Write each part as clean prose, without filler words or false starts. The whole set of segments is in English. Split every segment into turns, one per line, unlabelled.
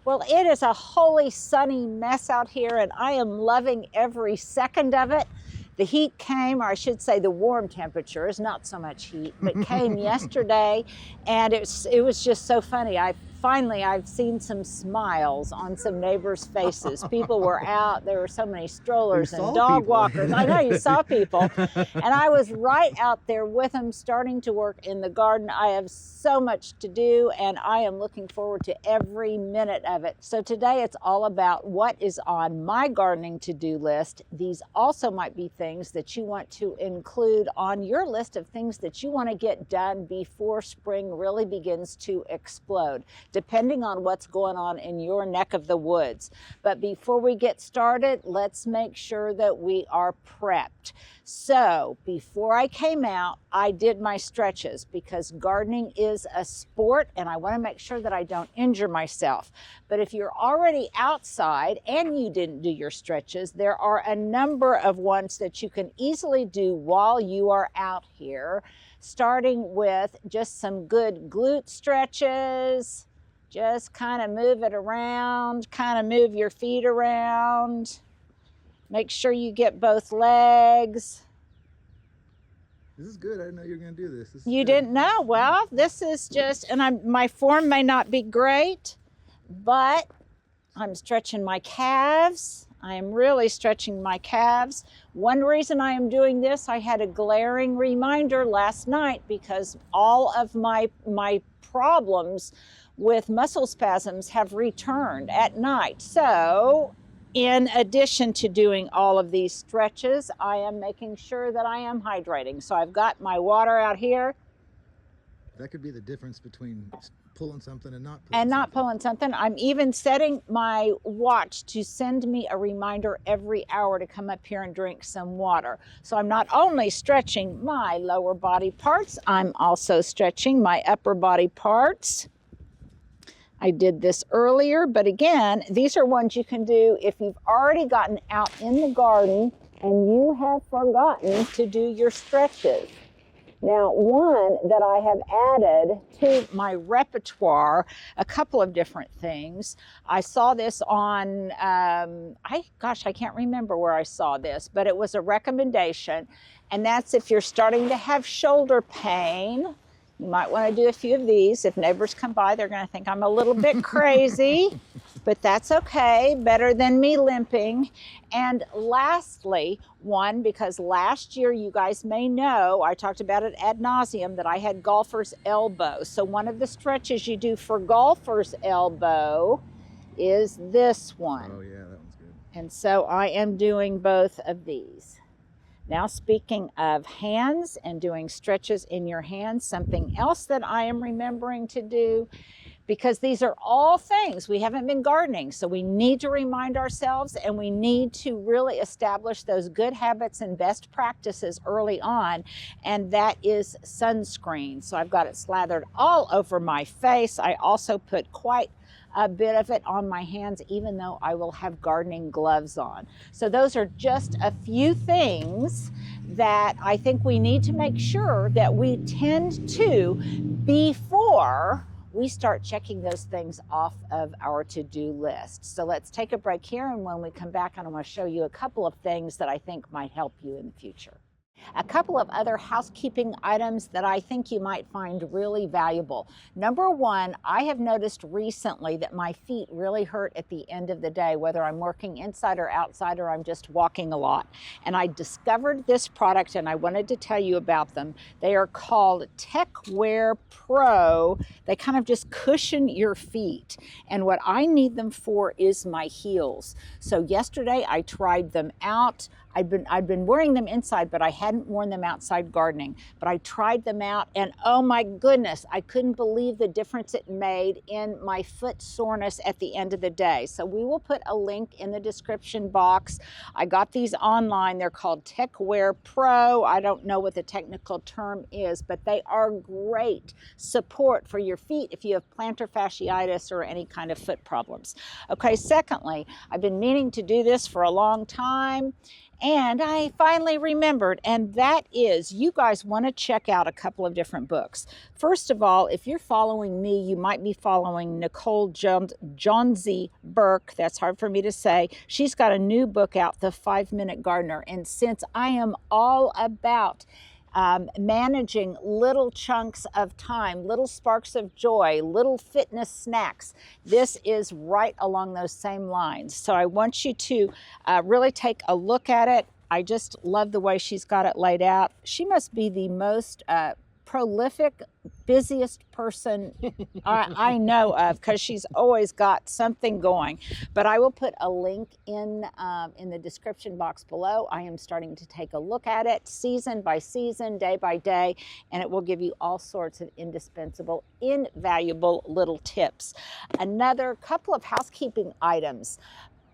Well, it is a wholly sunny mess out here, and I am loving every second of it. The heat came, or I should say the warm temperatures, not so much heat, but came yesterday, and it was just so funny. I've seen some smiles on some neighbors' faces. People were out. There were so many strollers and dog walkers. I know you saw people. And I was right out there with them, starting to work in the garden. I have so much to do, and I am looking forward to every minute of it. So today it's all about what is on my gardening to-do list. These also might be things that you want to include on your list of things that you want to get done before spring really begins to explode, depending on what's going on in your neck of the woods. But before we get started, let's make sure that we are prepped. So before I came out, I did my stretches because gardening is a sport and I want to make sure that I don't injure myself. But if you're already outside and you didn't do your stretches, there are a number of ones that you can easily do while you are out here, starting with just some good glute stretches. Just kind of move it around, kind of move your feet around. Make sure you get both legs.
This is good. I didn't know you were going to do this.
You didn't know? Well, this is just, and my form may not be great, but I'm stretching my calves. I am really stretching my calves. One reason I am doing this, I had a glaring reminder last night because all of my problems with muscle spasms have returned at night. So in addition to doing all of these stretches, I am making sure that I am hydrating. So I've got my water out here.
That could be the difference between pulling something and
not pulling something. I'm even setting my watch to send me a reminder every hour to come up here and drink some water. So I'm not only stretching my lower body parts, I'm also stretching my upper body parts. I did this earlier, but again, these are ones you can do if you've already gotten out in the garden and you have forgotten to do your stretches. Now, one that I have added to my repertoire, a couple of different things. I saw this on, I can't remember where I saw this, but it was a recommendation, and that's if you're starting to have shoulder pain. You might want to do a few of these. If neighbors come by, they're going to think I'm a little bit crazy, but that's okay. Better than me limping. And lastly, one, because last year, you guys may know, I talked about it ad nauseum, that I had golfer's elbow. So one of the stretches you do for golfer's elbow is this one.
Oh yeah, that one's good.
And so I am doing both of these. Now, speaking of hands and doing stretches in your hands, something else that I am remembering to do, because these are all things, we haven't been gardening, so we need to remind ourselves and we need to really establish those good habits and best practices early on, and that is sunscreen. So I've got it slathered all over my face. I also put quite a bit of it on my hands, even though I will have gardening gloves on. So those are just a few things that I think we need to make sure that we tend to before we start checking those things off of our to-do list. So let's take a break here, and when we come back, I'm going to show you a couple of things that I think might help you in the future. A couple of other housekeeping items that I think you might find really valuable. Number one, I have noticed recently that my feet really hurt at the end of the day, whether I'm working inside or outside or I'm just walking a lot. And I discovered this product and I wanted to tell you about them. They are called TechWear Pro. They kind of just cushion your feet. And what I need them for is my heels. So yesterday I tried them out. I've been wearing them inside, but I hadn't worn them outside gardening. But I tried them out, and oh my goodness, I couldn't believe the difference it made in my foot soreness at the end of the day. So we will put a link in the description box. I got these online. They're called TechWear Pro. I don't know what the technical term is, but they are great support for your feet if you have plantar fasciitis or any kind of foot problems. Okay, secondly, I've been meaning to do this for a long time, And I finally remembered, and that is, you guys want to check out a couple of different books. First of all, if you're following me, you might be following Nicole Johnsey Burke. That's hard for me to say. She's got a new book out, The 5-Minute Gardener. And since I am all about managing little chunks of time, little sparks of joy, little fitness snacks, this is right along those same lines. So I want you to really take a look at it. I just love the way she's got it laid out. She must be the most prolific, busiest person I know of, because she's always got something going. But I will put a link in the description box below. I am starting to take a look at it season by season, day by day, and it will give you all sorts of indispensable, invaluable little tips. Another couple of housekeeping items.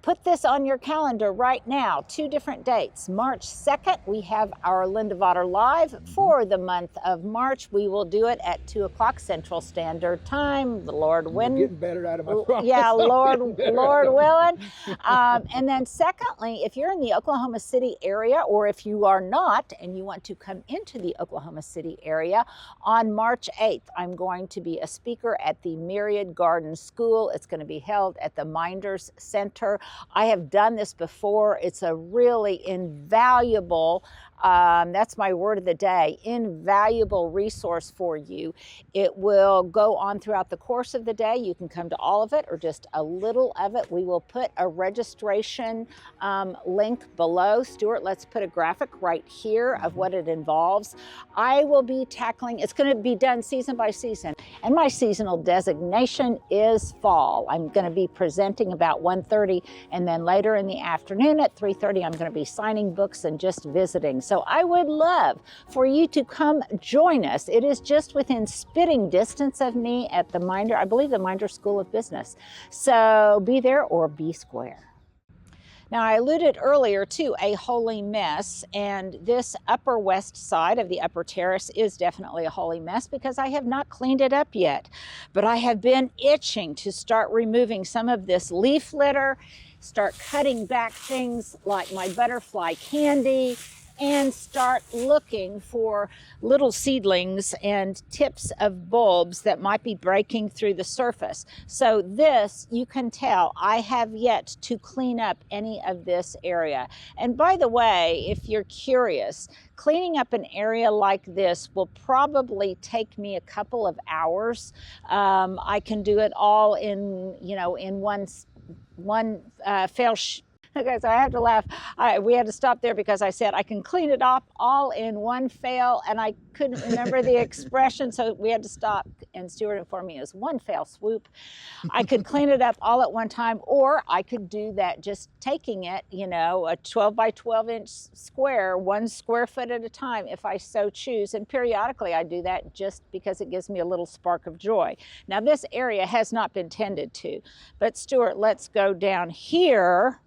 Put this on your calendar right now, 2 different dates. March 2nd, we have our Linda Vater Live for the month of March. We will do it at 2 o'clock Central Standard Time. The Lord willing.
Getting better out of my promise.
Yeah, Lord willing. And then secondly, if you're in the Oklahoma City area, or if you are not and you want to come into the Oklahoma City area, on March 8th, I'm going to be a speaker at the Myriad Garden School. It's going to be held at the Minders Center. I have done this before. It's a really invaluable, that's my word of the day, invaluable resource for you. It will go on throughout the course of the day. You can come to all of it or just a little of it. We will put a registration link below. Stuart, let's put a graphic right here of what it involves. I will be tackling, it's going to be done season by season, and my seasonal designation is fall. I'm going to be presenting about 1:30, and then later in the afternoon at 3:30, I'm going to be signing books and just visiting. So I would love for you to come join us. It is just within spitting distance of me at the Minder, I believe the Minder School of Business. So be there or be square. Now, I alluded earlier to a holy mess, and this upper west side of the upper terrace is definitely a holy mess because I have not cleaned it up yet. But I have been itching to start removing some of this leaf litter, start cutting back things like my butterfly candy, and start looking for little seedlings and tips of bulbs that might be breaking through the surface. So this, you can tell, I have yet to clean up any of this area. And by the way, if you're curious, cleaning up an area like this will probably take me a couple of hours. I can do it all in, in one fell Okay, so I have to laugh. We had to stop there because I said I can clean it up all in one fail, and I couldn't remember the expression, so we had to stop, and Stuart informed me it was one fell swoop. I could clean it up all at one time, or I could do that just taking it, a 12 by 12 inch square, 1 square foot at a time if I so choose, and periodically I do that just because it gives me a little spark of joy. Now this area has not been tended to, but Stuart, let's go down here.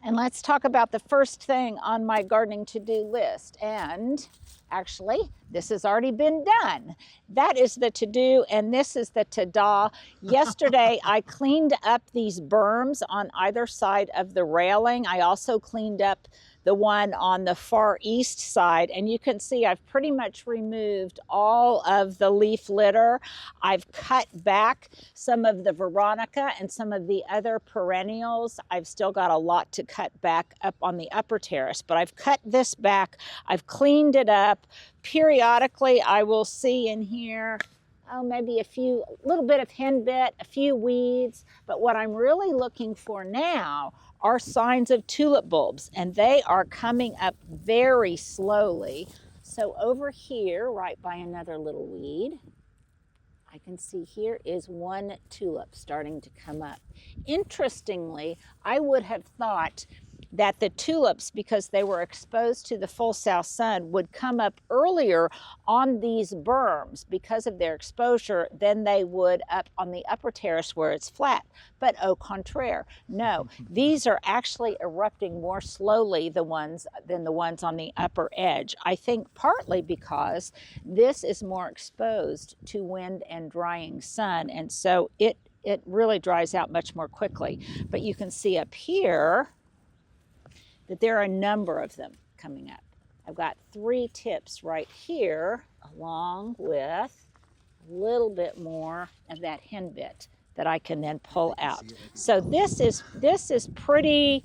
And let's talk about the first thing on my gardening to-do list. And actually, this has already been done. That is the to-do, and this is the ta-da. Yesterday, I cleaned up these berms on either side of the railing. I also cleaned up the one on the far east side, and you can see I've pretty much removed all of the leaf litter. I've cut back some of the Veronica and some of the other perennials. I've still got a lot to cut back up on the upper terrace, but I've cut this back. I've cleaned it up. Periodically, I will see in here, maybe a little bit of henbit, a few weeds, but what I'm really looking for now are signs of tulip bulbs, and they are coming up very slowly. So over here, right by another little weed, I can see here is one tulip starting to come up. Interestingly, I would have thought that the tulips, because they were exposed to the full south sun, would come up earlier on these berms because of their exposure than they would up on the upper terrace where it's flat. But au contraire, no, these are actually erupting more slowly than the ones on the upper edge. I think partly because this is more exposed to wind and drying sun, and so it it really dries out much more quickly. But you can see up here that there are a number of them coming up. I've got 3 tips right here, along with a little bit more of that hen bit that I can then pull out. So this is pretty,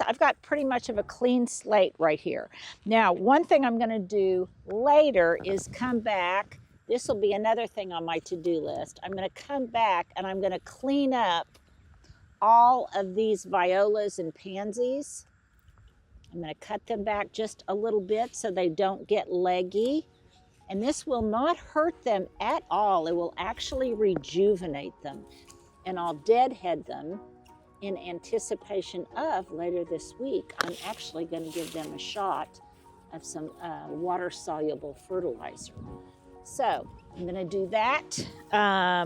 I've got pretty much of a clean slate right here. Now, one thing I'm gonna do later is come back. This will be another thing on my to-do list. I'm gonna come back and I'm gonna clean up all of these violas and pansies. I'm gonna cut them back just a little bit so they don't get leggy. And this will not hurt them at all. It will actually rejuvenate them. And I'll deadhead them in anticipation of later this week. I'm actually going to give them a shot of some water-soluble fertilizer. So I'm going to do that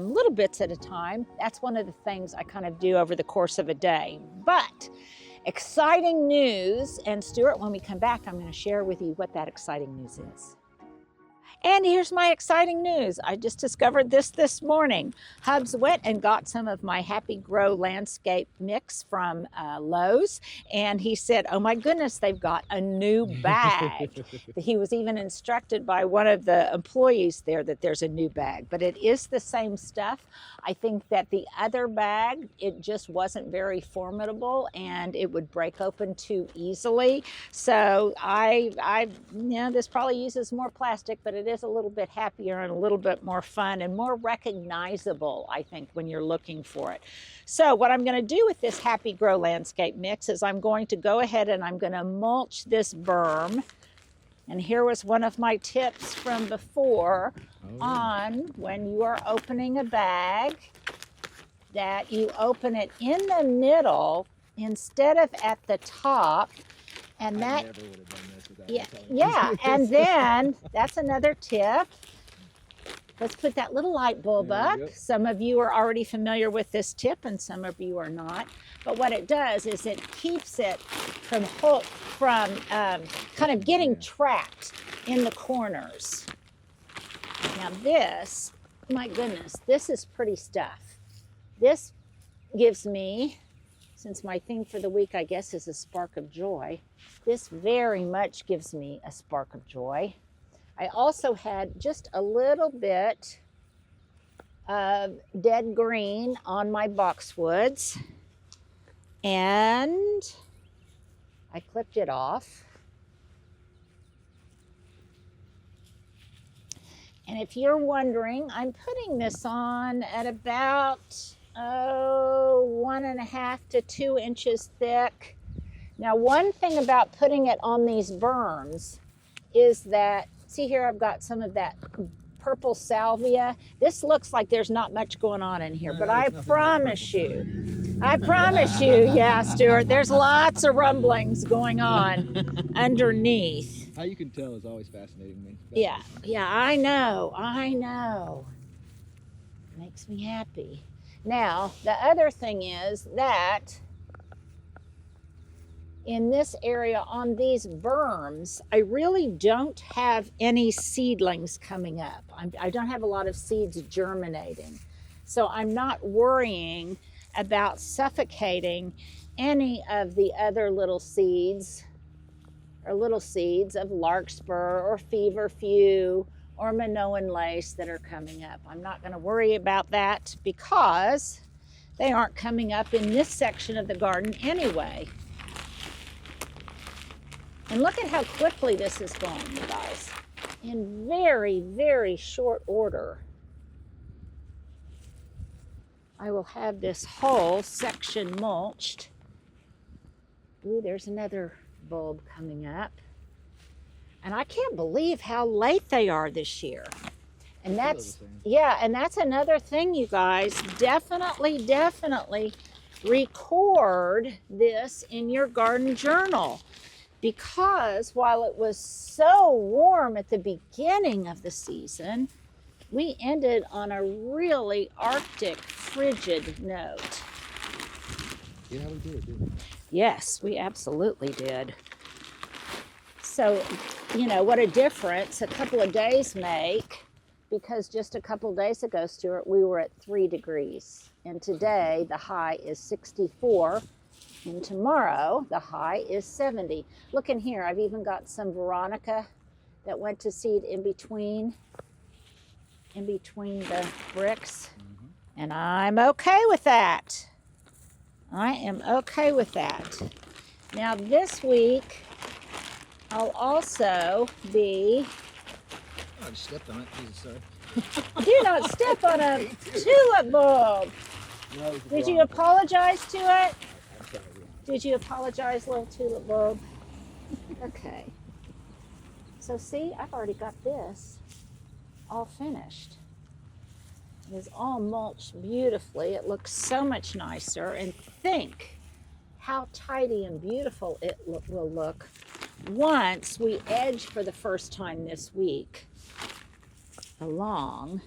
little bits at a time. That's one of the things I kind of do over the course of a day. But exciting news, and Stuart, when we come back, I'm going to share with you what that exciting news is. And here's my exciting news. I just discovered this morning. Hubs went and got some of my Happy Grow landscape mix from Lowe's. And he said, oh my goodness, they've got a new bag. He was even instructed by one of the employees there that there's a new bag. But it is the same stuff. I think that the other bag, it just wasn't very formidable and it would break open too easily. So this probably uses more plastic, but it is a little bit happier and a little bit more fun and more recognizable, I think, when you're looking for it. So what I'm going to do with this Happy Grow landscape mix is I'm going to go ahead and I'm going to mulch this berm. And here was one of my tips from before on when you are opening a bag, that you open it in the middle instead of at the top. And that,
I never would have done this without
yeah, and then that's another tip. Let's put that little light bulb up. Some of you are already familiar with this tip and some of you are not. But what it does is it keeps it from kind of getting trapped in the corners. Now this, my goodness, this is pretty stuff. This gives me, since my theme for the week, I guess, is a spark of joy, this very much gives me a spark of joy. I also had just a little bit of dead green on my boxwoods, and I clipped it off. And if you're wondering, I'm putting this on at about 1.5 to 2 inches thick. Now, one thing about putting it on these berms is that, see here, I've got some of that purple salvia. This looks like there's not much going on in here, but I promise you, yeah, Stuart, there's lots of rumblings going on underneath.
How you can tell is always fascinating me.
Yeah, I know. Makes me happy. Now, the other thing is that in this area on these berms, I really don't have any seedlings coming up. I don't have a lot of seeds germinating. So I'm not worrying about suffocating any of the other little seeds of larkspur or feverfew or Minoan lace that are coming up. I'm not going to worry about that because they aren't coming up in this section of the garden anyway. And look at how quickly this is going, you guys. In very, very short order, I will have this whole section mulched. Ooh, there's another bulb coming up. And I can't believe how late they are this year. And that's, and that's another thing, you guys. Definitely record this in your garden journal. Because while it was so warm at the beginning of the season, we ended on a really Arctic, frigid note.
Yeah, we did, didn't we?
Yes, we absolutely did. So, you know, what a difference a couple of days make because just a couple days ago, Stuart, we were at 3 degrees. And today the high is 64. And tomorrow the high is 70. Look in here, I've even got some Veronica that went to seed in between the bricks. And I'm okay with that. I am okay with that. Now this week, I'll also be...
Oh, I just stepped on it. Jesus, sorry.
Do not step on a tulip bulb.
No,
Did you apologize to it?
I'm sorry.
Did you apologize, little tulip bulb? Okay. So see, I've already got this all finished. It is all mulched beautifully. It looks so much nicer. And think how tidy and beautiful it will look once we edge for the first time this week along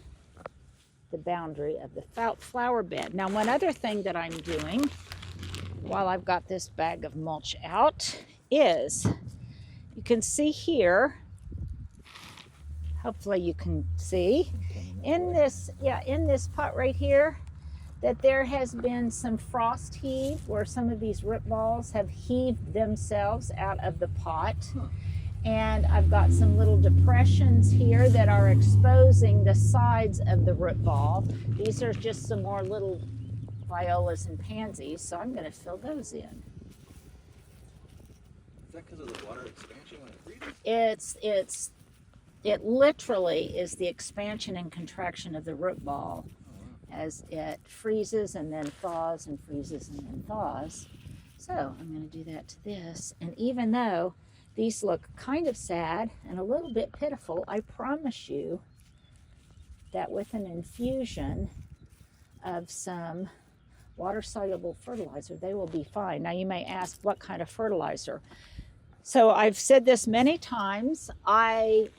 the boundary of the flower bed. Now, one other thing that I'm doing while I've got this bag of mulch out is, you can see here, hopefully you can see, in this pot right here, that there has been some frost heave where some of these root balls have heaved themselves out of the pot. And I've got some little depressions here that are exposing the sides of the root ball. These are just some more little violas and pansies, so I'm going to fill those in.
Is that because of the water expansion when it freezes?
It literally is the expansion and contraction of the root ball as it freezes and then thaws and freezes and then thaws. So I'm going to do that to this. And even though these look kind of sad and a little bit pitiful, I promise you that with an infusion of some water-soluble fertilizer, they will be fine. Now you may ask, what kind of fertilizer? So I've said this many times. I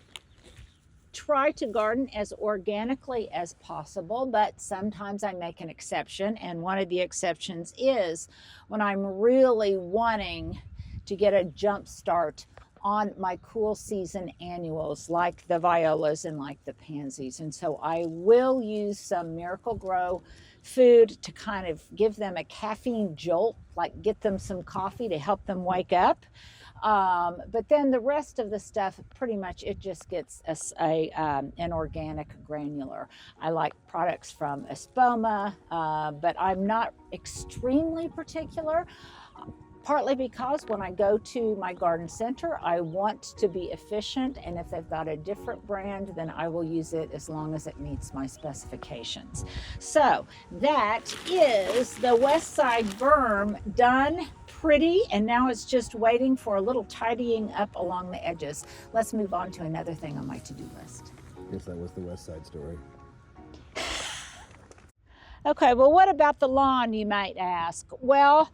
try to garden as organically as possible, but sometimes I make an exception. And one of the exceptions is when I'm really wanting to get a jump start on my cool season annuals like the violas and like the pansies. And so I will use some Miracle-Gro food to kind of give them a caffeine jolt, like get them some coffee to help them wake up. But then the rest of the stuff, pretty much it just gets an organic granular. I like products from Espoma, but I'm not extremely particular. Partly because when I go to my garden center, I want to be efficient, and if they've got a different brand, then I will use it as long as it meets my specifications. So that is the west side berm done pretty, and now it's just waiting for a little tidying up along the edges. Let's move on to another thing on my to-do list.
I guess that was the west side story.
Okay, well, what about the lawn, you might ask? Well,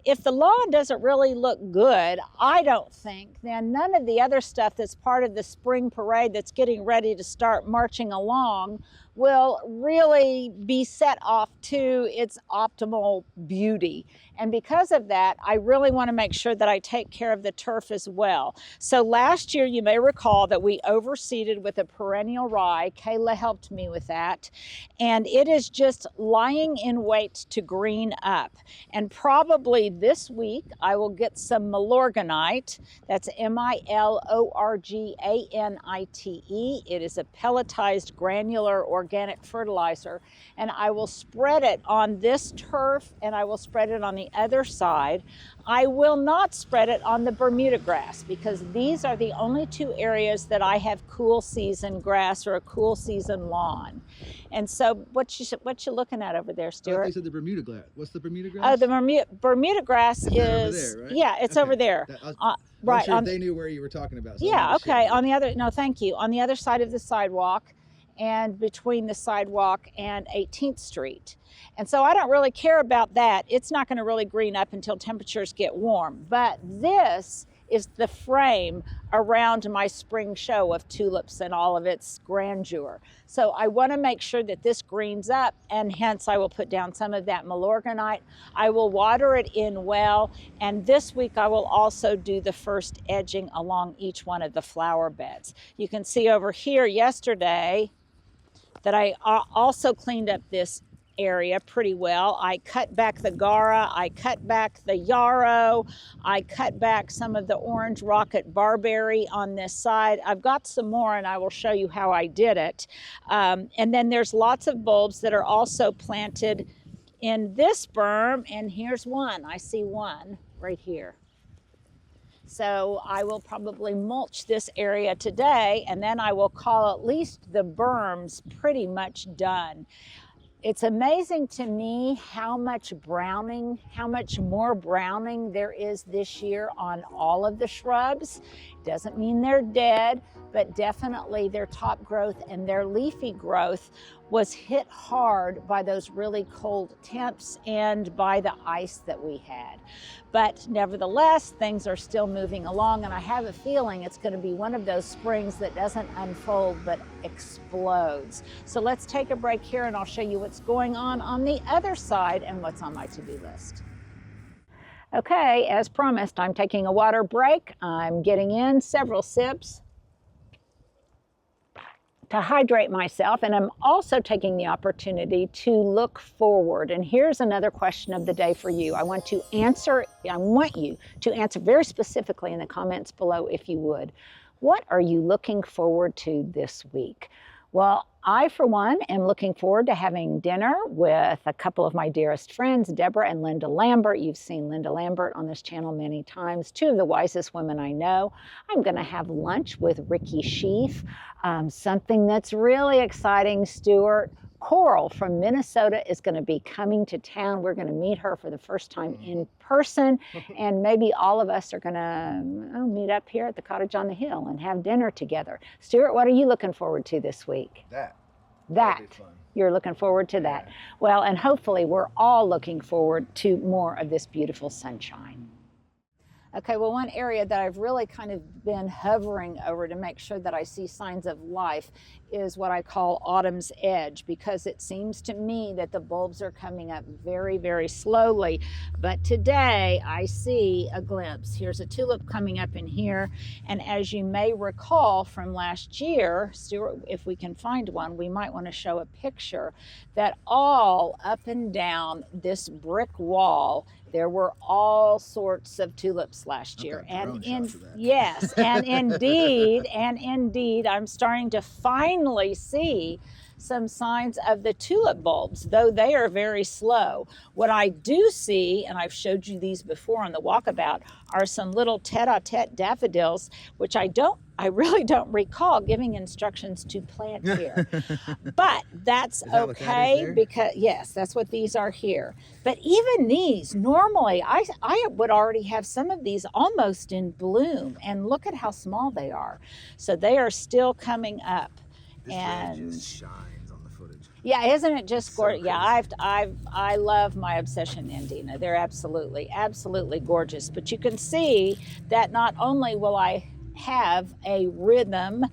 if the lawn doesn't really look good, I don't think, then none of the other stuff that's part of the spring parade that's getting ready to start marching along will really be set off to its optimal beauty. And because of that, I really want to make sure that I take care of the turf as well. So last year, you may recall that we overseeded with a perennial rye. Kayla helped me with that. And it is just lying in wait to green up. And probably this week, I will get some Milorganite. That's Milorganite. It is a pelletized granular organic fertilizer, and I will spread it on this turf and I will spread it on the other side. I will not spread it on the Bermuda grass because these are the only two areas that I have cool season grass or a cool season lawn. And so what you looking at over there, Stuart?
I thought you said the Bermuda grass. What's the Bermuda grass?
Oh, the Bermuda grass is
over there, right?
Yeah, it's over there.
Right. Sure they knew where you were talking about. So
yeah, okay. On the other, no, thank you. On the other side of the sidewalk and between the sidewalk and 18th Street. And so I don't really care about that. It's not going to really green up until temperatures get warm. But this is the frame around my spring show of tulips and all of its grandeur. So I want to make sure that this greens up, and hence I will put down some of that Milorganite. I will water it in well, and this week I will also do the first edging along each one of the flower beds. You can see over here yesterday, that I also cleaned up this area pretty well. I cut back the Gara, I cut back the yarrow, I cut back some of the orange rocket barberry on this side. I've got some more and I will show you how I did it. And then there's lots of bulbs that are also planted in this berm, and here's one. I see one right here. So I will probably mulch this area today, and then I will call at least the berms pretty much done. It's amazing to me how much browning, how much more browning there is this year on all of the shrubs. Doesn't mean they're dead, but definitely their top growth and their leafy growth was hit hard by those really cold temps and by the ice that we had. But nevertheless, things are still moving along, and I have a feeling it's going to be one of those springs that doesn't unfold but explodes. So let's take a break here and I'll show you what's going on the other side and what's on my to-do list. Okay, as promised, I'm taking a water break. I'm getting in several sips to hydrate myself, and I'm also taking the opportunity to look forward. And here's another question of the day for you. I want you to answer very specifically in the comments below, if you would. What are you looking forward to this week? Well, I, for one, am looking forward to having dinner with a couple of my dearest friends, Deborah and Linda Lambert. You've seen Linda Lambert on this channel many times, two of the wisest women I know. I'm going to have lunch with Ricky Sheaf, something that's really exciting. Stuart Coral from Minnesota is going to be coming to town. We're going to meet her for the first time in person, and maybe all of us are going to meet up here at the cottage on the hill and have dinner together. Stuart, what are you looking forward to this week? That'll be fun. You're looking forward to that. Well, and hopefully we're all looking forward to more of this beautiful sunshine. Okay, well, one area that I've really kind of been hovering over to make sure that I see signs of life is what I call autumn's edge, because it seems to me that the bulbs are coming up very, very slowly. But today I see a glimpse. Here's a tulip coming up in here. And as you may recall from last year, Stuart, if we can find one, we might want to show a picture that all up and down this brick wall, there were all sorts of tulips last year. And yes, and indeed, I'm starting to finally see some signs of the tulip bulbs, though they are very slow. What I do see, and I've showed you these before on the walkabout, are some little tete-a-tete daffodils, which I really don't recall giving instructions to plant here. But that's okay, because yes, that's what these are here. But even these, normally I would already have some of these almost in bloom, and look at how small they are. So they are still coming up.
This and just shines on the footage.
Yeah, isn't it just gorgeous?
So
yeah, I love my obsession Andina. They're absolutely gorgeous. But you can see that not only will I have a rhythm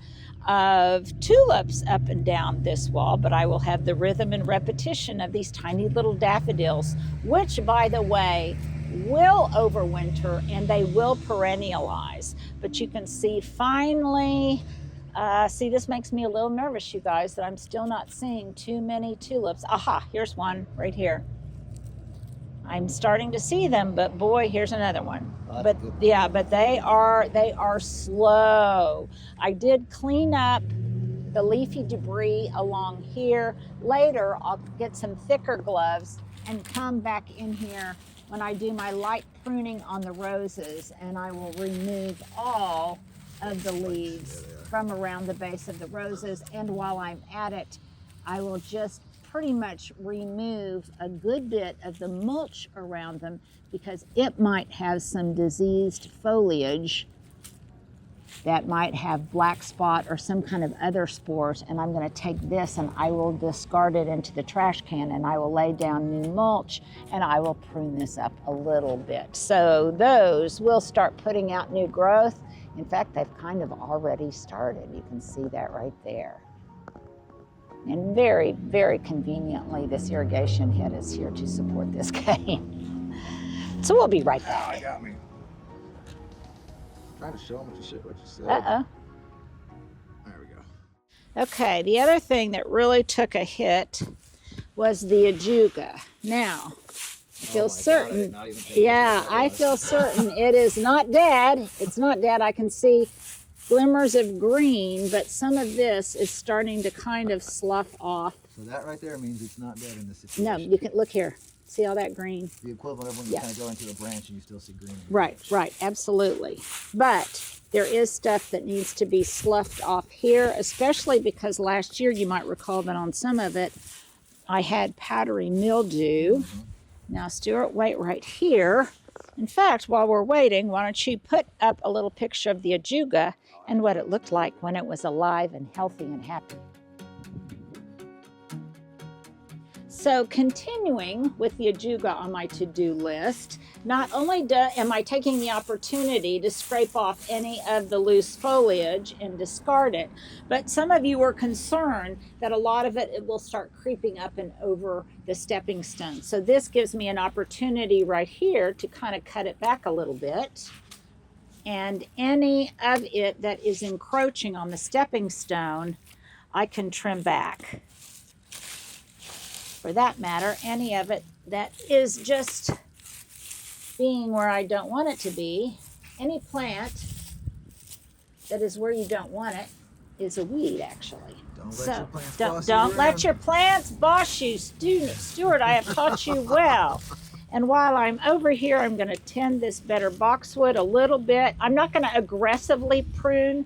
of tulips up and down this wall, but I will have the rhythm and repetition of these tiny little daffodils, which, by the way, will overwinter and they will perennialize. But you can see finally, see, this makes me a little nervous, you guys, that I'm still not seeing too many tulips. Aha, here's one right here. I'm starting to see them, but boy, here's another one. But yeah, but they are slow. I did clean up the leafy debris along here. Later, I'll get some thicker gloves and come back in here when I do my light pruning on the roses, and I will remove all of the leaves from around the base of the roses. And while I'm at it, I will just pretty much remove a good bit of the mulch around them, because it might have some diseased foliage that might have black spot or some kind of other spores. And I'm going to take this and I will discard it into the trash can, and I will lay down new mulch, and I will prune this up a little bit. So those will start putting out new growth. In fact, they've kind of already started. You can see that right there. And very, very conveniently, this irrigation head is here to support this cane. So we'll be right back.
I got me. Trying to show them what you said.
Uh-oh.
There we go.
Okay, the other thing that really took a hit was the ajuga. Now, I feel certain, yeah, I feel certain it is not dead. It's not dead. I can see glimmers of green, but some of this is starting to kind of slough off.
So that right there means it's not dead in this situation.
No, you can look here. See all that green?
The equivalent of when you kind of go into a branch and you still see green.
Right, right, absolutely. But there is stuff that needs to be sloughed off here, especially because last year, you might recall that on some of it, I had powdery mildew. Now, Stuart, wait right here. In fact, while we're waiting, why don't you put up a little picture of the ajuga and what it looked like when it was alive and healthy and happy. So continuing with the ajuga on my to-do list, not only am I taking the opportunity to scrape off any of the loose foliage and discard it, but some of you were concerned that a lot of it will start creeping up and over the stepping stone. So this gives me an opportunity right here to kind of cut it back a little bit. And any of it that is encroaching on the stepping stone, I can trim back. For that matter, any of it that is just being where I don't want it to be, any plant that is where you don't want it is a weed, actually. Don't let your plants boss you. Stuart, I have taught you well. And while I'm over here, I'm going to tend this better boxwood a little bit. I'm not going to aggressively prune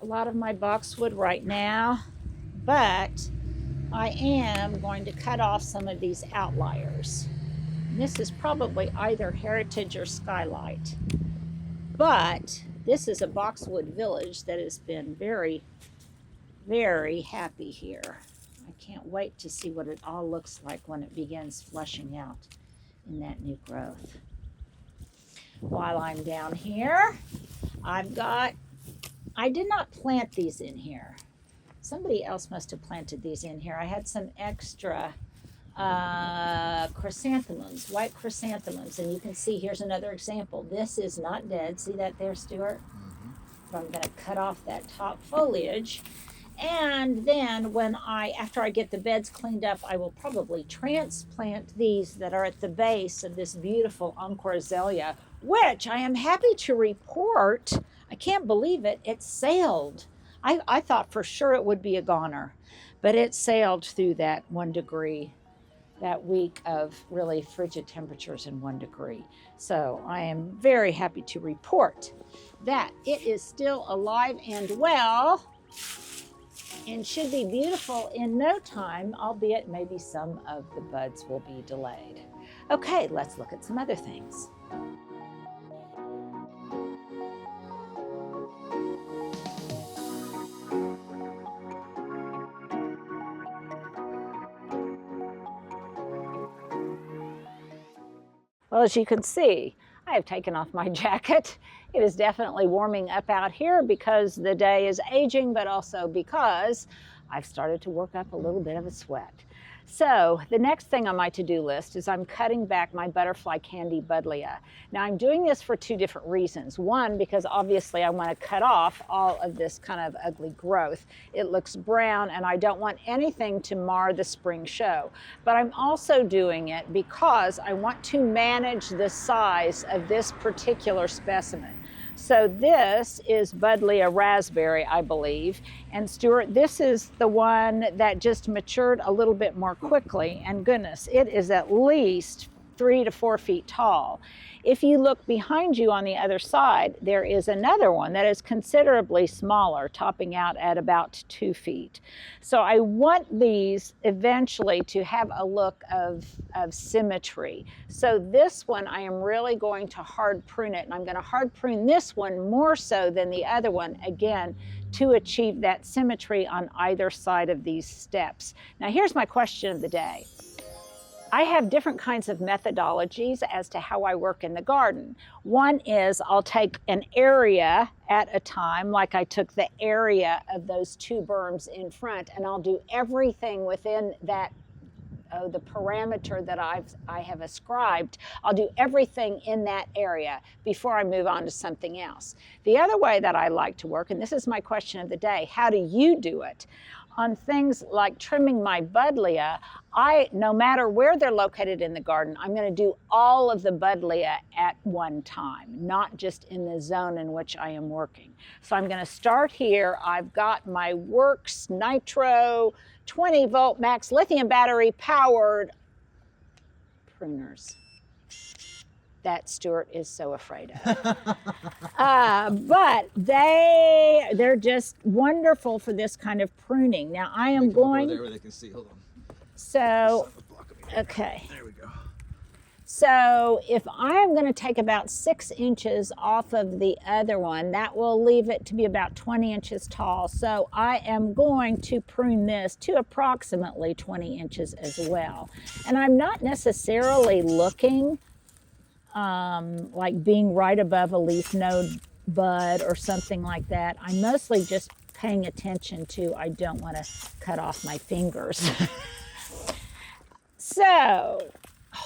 a lot of my boxwood right now, but I am going to cut off some of these outliers. And this is probably either Heritage or Skylight. But this is a boxwood village that has been very, very happy here. I can't wait to see what it all looks like when it begins flushing out in that new growth. While I'm down here, I did not plant these in here. Somebody else must have planted these in here. I had some extra chrysanthemums, white chrysanthemums, and you can see here's another example. This is not dead. See that there, Stuart? So I'm going to cut off that top foliage. And then after I get the beds cleaned up, I will probably transplant these that are at the base of this beautiful Encore azalea, which I am happy to report, I can't believe it, it sailed. I thought for sure it would be a goner, but it sailed through that 1 degree, that week of really frigid temperatures in 1 degree. So I am very happy to report that it is still alive and well and should be beautiful in no time, albeit maybe some of the buds will be delayed. Okay, let's look at some other things. Well, as you can see, I have taken off my jacket. It is definitely warming up out here because the day is aging, but also because I've started to work up a little bit of a sweat. So the next thing on my to-do list is I'm cutting back my butterfly candy buddleia. Now I'm doing this for 2 different reasons. One, because obviously I want to cut off all of this kind of ugly growth. It looks brown and I don't want anything to mar the spring show. But I'm also doing it because I want to manage the size of this particular specimen. So this is buddleia raspberry, I believe. And Stuart, this is the one that just matured a little bit more quickly. And goodness, it is at least 3 to 4 feet tall. If you look behind you on the other side, there is another one that is considerably smaller, topping out at about 2 feet. So I want these eventually to have a look of symmetry. So this one, I am really going to hard prune it, and I'm going to hard prune this one more so than the other one, again, to achieve that symmetry on either side of these steps. Now here's my question of the day. I have different kinds of methodologies as to how I work in the garden. One is I'll take an area at a time, like I took the area of those 2 berms in front, and I'll do everything within that the parameter that I have ascribed. I'll do everything in that area before I move on to something else. The other way that I like to work, and this is my question of the day, how do you do it? On things like trimming my buddleia, no matter where they're located in the garden, I'm going to do all of the buddleia at one time, not just in the zone in which I am working. So I'm going to start here. I've got my Works Nitro 20 volt max lithium battery powered pruners that Stuart is so afraid of. But they're just wonderful for this kind of pruning. Now I am going
there where they can see. Hold on.
So, okay.
There we go.
So if I'm going to take about 6 inches off of the other one, that will leave it to be about 20 inches tall. So I am going to prune this to approximately 20 inches as well. And I'm not necessarily looking like being right above a leaf node bud or something like that. I'm mostly just paying attention to, I don't want to cut off my fingers. So,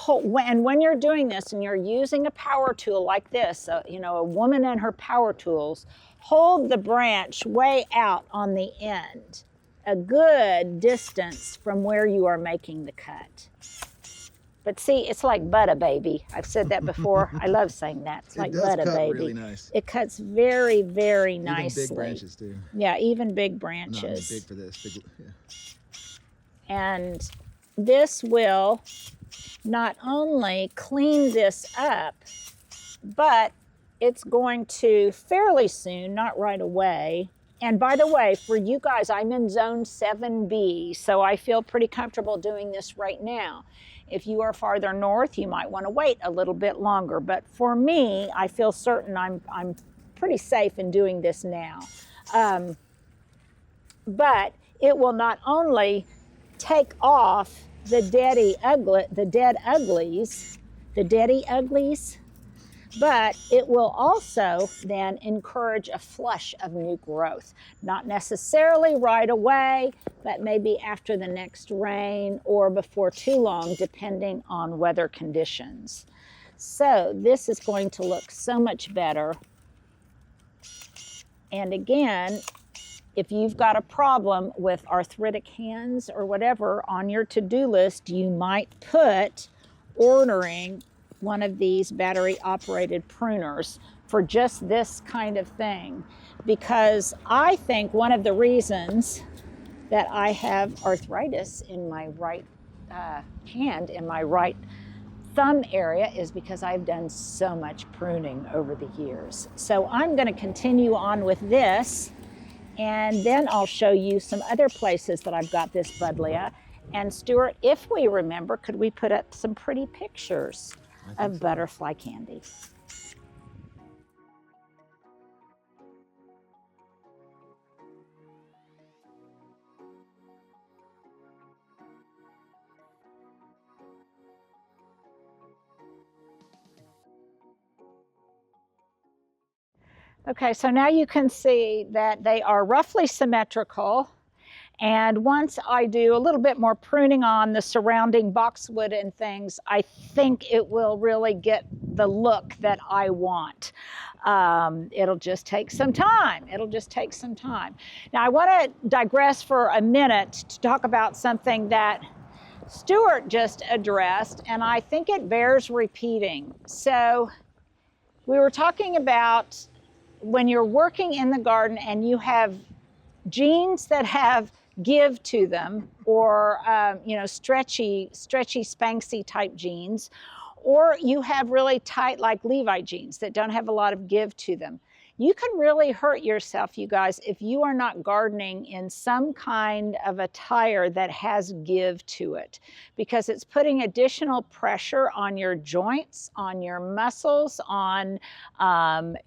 when you're doing this and you're using a power tool like this, a woman and her power tools, hold the branch way out on the end, a good distance from where you are making the cut. But see, it's like butter baby. I've said that before. I love saying that. It's like butter baby.
Really nice.
It cuts very, very nicely.
Even big branches too.
Yeah, even big branches.
Not big for this. Big, yeah.
And this will not only clean this up, but it's going to fairly soon, not right away. And by the way, for you guys, I'm in zone 7B, so I feel pretty comfortable doing this right now. If you are farther north, you might want to wait a little bit longer. But for me, I feel certain I'm pretty safe in doing this now. But it will not only take off the dead uglies, but it will also then encourage a flush of new growth. Not necessarily right away, but maybe after the next rain or before too long, depending on weather conditions. So this is going to look so much better. And again, if you've got a problem with arthritic hands or whatever on your to-do list, you might put ordering one of these battery-operated pruners for just this kind of thing. Because I think one of the reasons that I have arthritis in my right hand, in my right thumb area, is because I've done so much pruning over the years. So I'm going to continue on with this, and then I'll show you some other places that I've got this buddleia. And Stuart, if we remember, could we put up some pretty pictures of butterfly candy? Okay, so now you can see that they are roughly symmetrical. And once I do a little bit more pruning on the surrounding boxwood and things, I think it will really get the look that I want. It'll just take some time. Now I want to digress for a minute to talk about something that Stuart just addressed, and I think it bears repeating. So we were talking about when you're working in the garden and you have genes that have give to them, or stretchy, spanksy type genes, or you have really tight, like Levi genes that don't have a lot of give to them. You can really hurt yourself, you guys, if you are not gardening in some kind of attire that has give to it, because it's putting additional pressure on your joints, on your muscles, on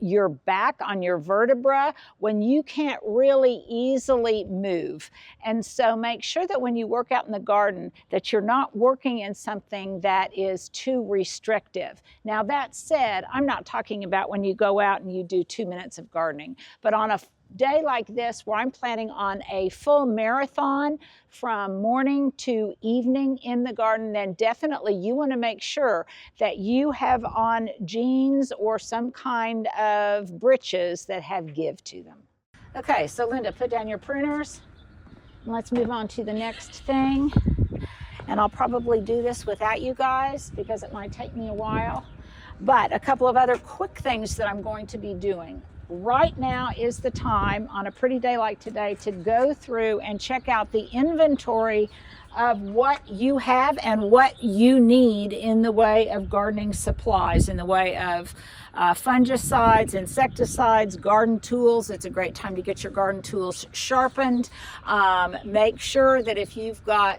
your back, on your vertebra, when you can't really easily move. And so make sure that when you work out in the garden that you're not working in something that is too restrictive. Now that said, I'm not talking about when you go out and you do 2-minute minutes of gardening. But on a day like this, where I'm planning on a full marathon from morning to evening in the garden, then definitely you want to make sure that you have on jeans or some kind of breeches that have give to them. Okay, so Linda, put down your pruners. Let's move on to the next thing. And I'll probably do this without you guys because it might take me a while. But a couple of other quick things that I'm going to be doing. Right now is the time on a pretty day like today to go through and check out the inventory of what you have and what you need in the way of gardening supplies, in the way of fungicides, insecticides, garden tools. It's a great time to get your garden tools sharpened. Make sure that if you've got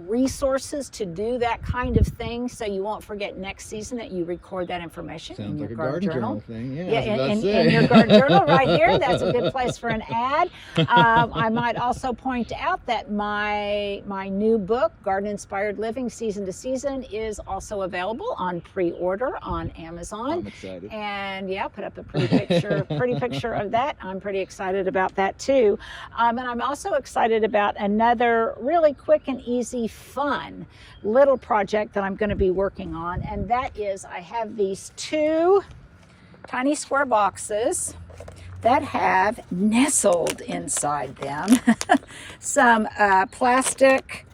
resources to do that kind of thing, so you won't forget next season that you record that information.
Sounds
in your
like a garden journal thing. Yeah,
in your garden journal right here. That's a good place for an ad. I might also point out that my new book, Garden Inspired Living Season to Season, is also available on pre-order on Amazon.
I'm excited.
And yeah, put up a pretty picture of that. I'm pretty excited about that too. And I'm also excited about another really quick and easy, fun little project that I'm going to be working on, and that is I have these 2 tiny square boxes that have nestled inside them some a plastic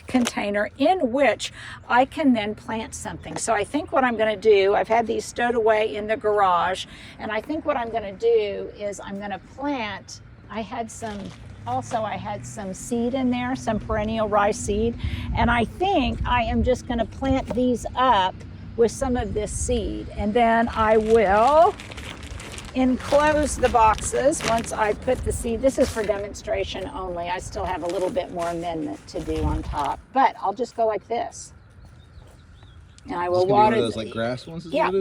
container in which I can then plant something. So I think what I'm going to do, I've had these stowed away in the garage, and I think what I'm going to do is I'm going to plant, I had some seed in there, some perennial rice seed, and I think I am just going to plant these up with some of this seed, and then I will enclose the boxes once I put the seed. This is for demonstration only. I still have a little bit more amendment to do on top, but I'll just go like this. And I will water
those like grass ones.
Yeah.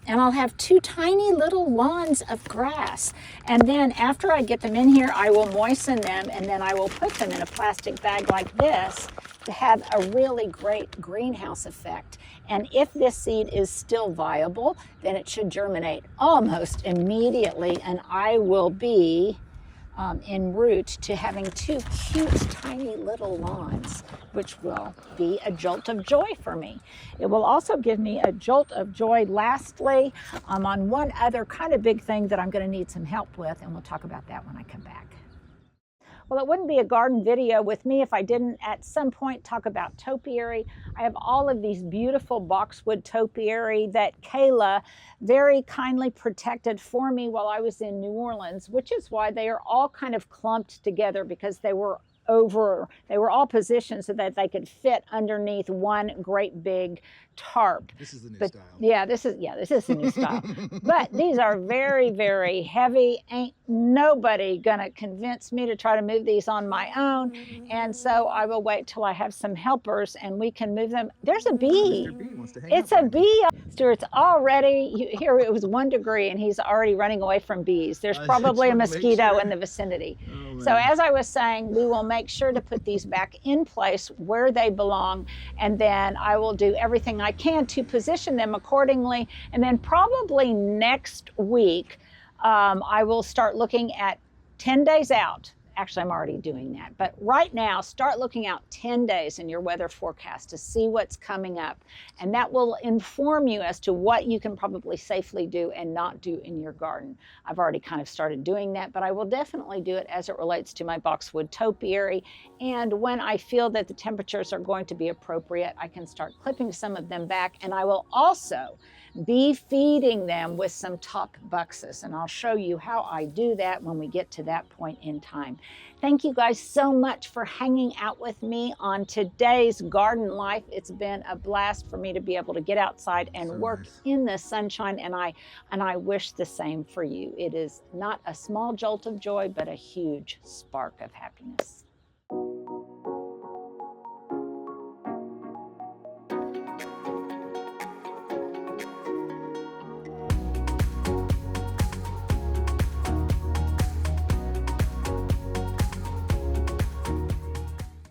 And I'll have 2 tiny little lawns of grass. And then after I get them in here, I will moisten them, and then I will put them in a plastic bag like this to have a really great greenhouse effect. And if this seed is still viable, then it should germinate almost immediately, and I will be en route to having 2 cute tiny little lawns, which will be a jolt of joy for me. It will also give me a jolt of joy lastly on one other kind of big thing that I'm going to need some help with, and we'll talk about that when I come back. Well, it wouldn't be a garden video with me if I didn't at some point talk about topiary. I have all of these beautiful boxwood topiary that Kayla very kindly protected for me while I was in New Orleans, which is why they are all kind of clumped together, because they were all positioned so that they could fit underneath one great big tarp.
This is the new style.
Yeah, this is the new style. But these are very, very heavy. Ain't nobody gonna convince me to try to move these on my own. And so I will wait till I have some helpers and we can move them. There's a bee.
Mr. B wants to hang
It's
out
a bee. Stuart's already, here it was 1 degree and he's already running away from bees. There's probably a mosquito in the vicinity.
Oh,
so as I was saying, we will make sure to put these back in place where they belong, and then I will do everything I can to position them accordingly. And then probably next week, I will start looking at 10 days out. Actually, I'm already doing that. But right now, start looking out 10 days in your weather forecast to see what's coming up. And that will inform you as to what you can probably safely do and not do in your garden. I've already kind of started doing that, but I will definitely do it as it relates to my boxwood topiary. And when I feel that the temperatures are going to be appropriate, I can start clipping some of them back. And I will also be feeding them with some top buxus, and I'll show you how I do that when we get to that point in time. Thank you guys so much for hanging out with me on today's garden life. It's been a blast for me to be able to get outside and work in the sunshine, and I wish the same for you. It is not a small jolt of joy, but a huge spark of happiness.